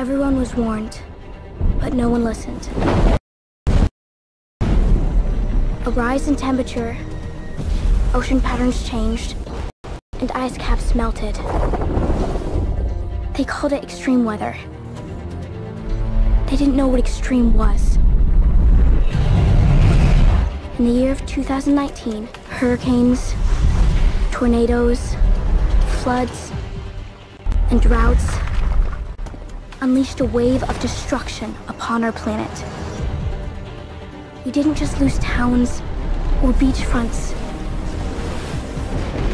Everyone was warned, but no one listened. A rise in temperature, ocean patterns changed, and ice caps melted. They called it extreme weather. They didn't know what extreme was. In the year of 2019, hurricanes, tornadoes, floods, and droughts unleashed a wave of destruction upon our planet. We didn't just lose towns or beachfronts.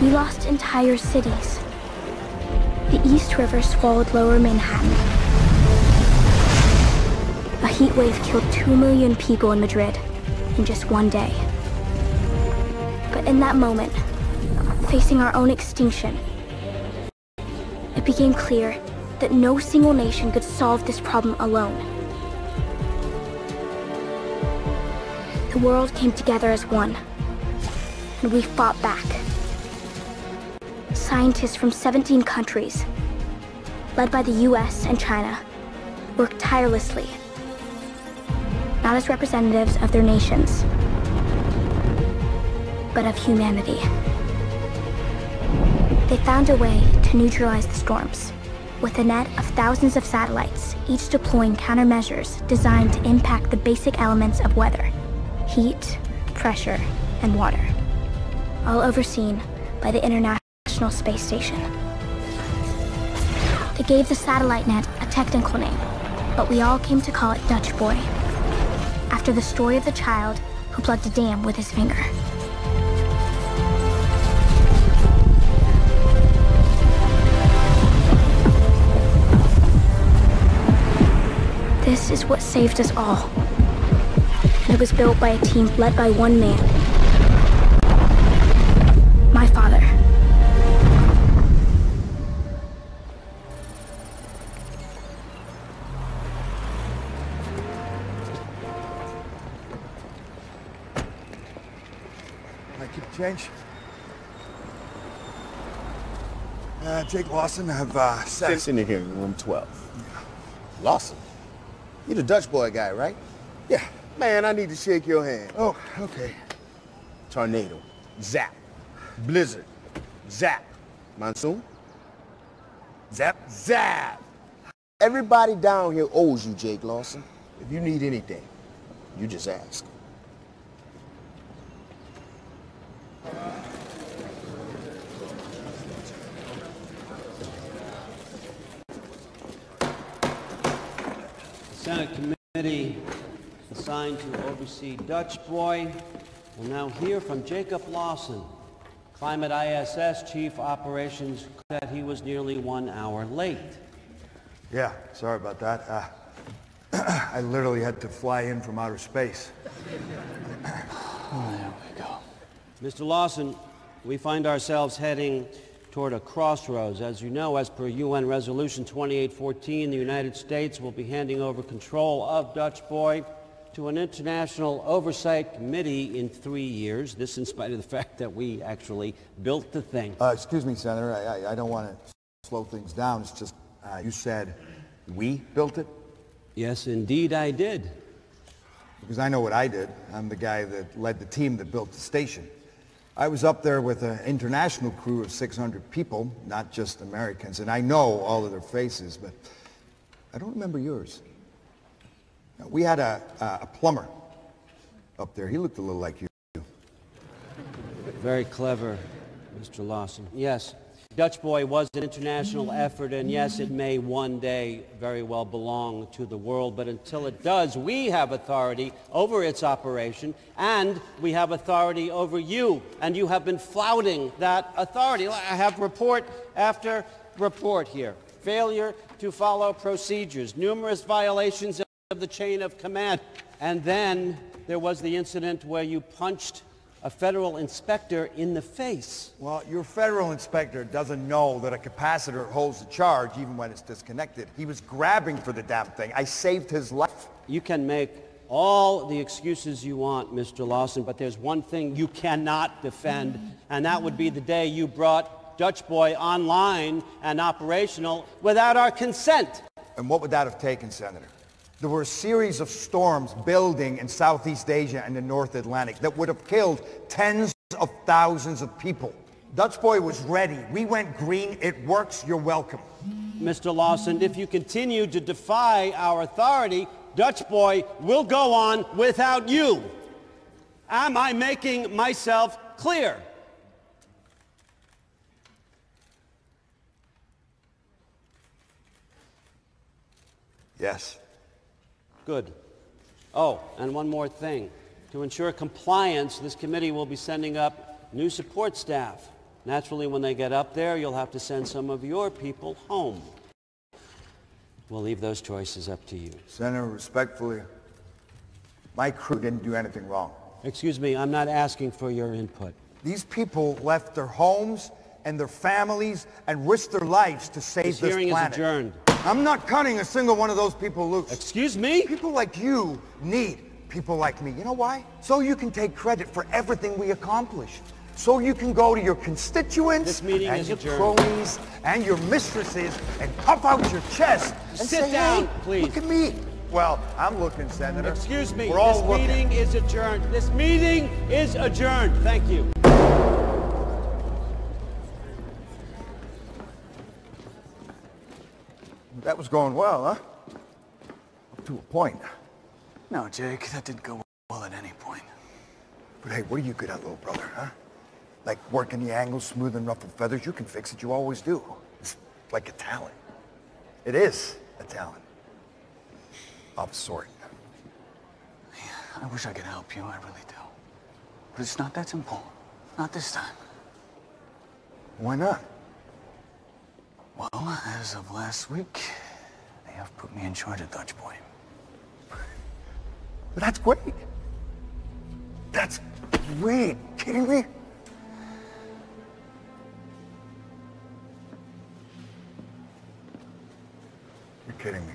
We lost entire cities. The East River swallowed Lower Manhattan. A heat wave killed 2 million people in Madrid in just one day. But in that moment, facing our own extinction, it became clear that no single nation could solve this problem alone. The world came together as one, and we fought back. Scientists from 17 countries, led by the US and China, worked tirelessly, not as representatives of their nations, but of humanity. They found a way to neutralize the storms, with a net of thousands of satellites, each deploying countermeasures designed to impact the basic elements of weather: heat, pressure, and water, all overseen by the International Space Station. They gave the satellite net a technical name, but we all came to call it Dutch Boy, after the story of the child who plugged a dam with his finger. This is what saved us all. And it was built by a team led by one man. My father. Change. Jake Lawson have Sits in here in room 12. Lawson? You the Dutch boy guy, right? Yeah. Man, I need to shake your hand. Oh, okay. Tornado. Zap. Blizzard. Zap. Monsoon. Zap. Zap. Everybody down here owes you, Jake Lawson. If you need anything, you just ask. The Senate committee assigned to oversee Dutch Boy will now hear from Jacob Lawson, Climate ISS Chief Operations, that he was nearly 1 hour late. Yeah, sorry about that. I literally had to fly in from outer space. Oh, there we go. Mr. Lawson, we find ourselves heading toward a crossroads. As you know, as per UN Resolution 2814, the United States will be handing over control of Dutch Boy to an international oversight committee in 3 years. This in spite of the fact that we actually built the thing. Excuse me, Senator. I don't want to slow things down. It's just, you said we built it? Yes, indeed I did. Because I know what I did. I'm the guy that led the team that built the station. I was up there with an international crew of 600 people, not just Americans, and I know all of their faces, but I don't remember yours. We had a plumber up there. He looked a little like you. Very clever, Mr. Lawson. Yes, Dutch Boy was an international effort, and yes, it may one day very well belong to the world, but until it does, we have authority over its operation, and we have authority over you, and you have been flouting that authority. I have report after report here. Failure to follow procedures, numerous violations of the chain of command, and then there was the incident where you punched a federal inspector in the face. Well, your federal inspector doesn't know that a capacitor holds the charge even when it's disconnected. He was grabbing for the damn thing. I saved his life. You can make all the excuses you want, Mr. Lawson, but there's one thing you cannot defend, and that would be the day you brought Dutch Boy online and operational without our consent. And what would that have taken, Senator? There were a series of storms building in Southeast Asia and the North Atlantic that would have killed tens of thousands of people. Dutch Boy was ready. We went green. It works. You're welcome. Mr. Lawson, if you continue to defy our authority, Dutch Boy will go on without you. Am I making myself clear? Yes. Good. Oh, and one more thing. To ensure compliance, this committee will be sending up new support staff. Naturally, when they get up there, you'll have to send some of your people home. We'll leave those choices up to you. Senator, respectfully, my crew didn't do anything wrong. Excuse me, I'm not asking for your input. These people left their homes and their families and risked their lives to save this planet. This hearing is adjourned. I'm not cutting a single one of those people loose. Excuse me? People like you need people like me. You know why? So you can take credit for everything we accomplish. So you can go to your constituents and your cronies and your mistresses and puff out your chest and sit say, down, hey, please. Look at me. Well, I'm looking, Senator. Excuse me. We're all this looking. Meeting is adjourned. This meeting is adjourned. Thank you. That was going well, huh? Up to a point. No, Jake, that didn't go well at any point. But hey, what are you good at, little brother, huh? Like working the angles, smoothing ruffled feathers, you can fix it, you always do. It's like a talent. It is a talent. Of a sort. Yeah, I wish I could help you, I really do. But it's not that simple. Not this time. Why not? Well, as of last week, they have put me in charge of Dutch Boy. But that's great. That's great. Kidding me? You're kidding me.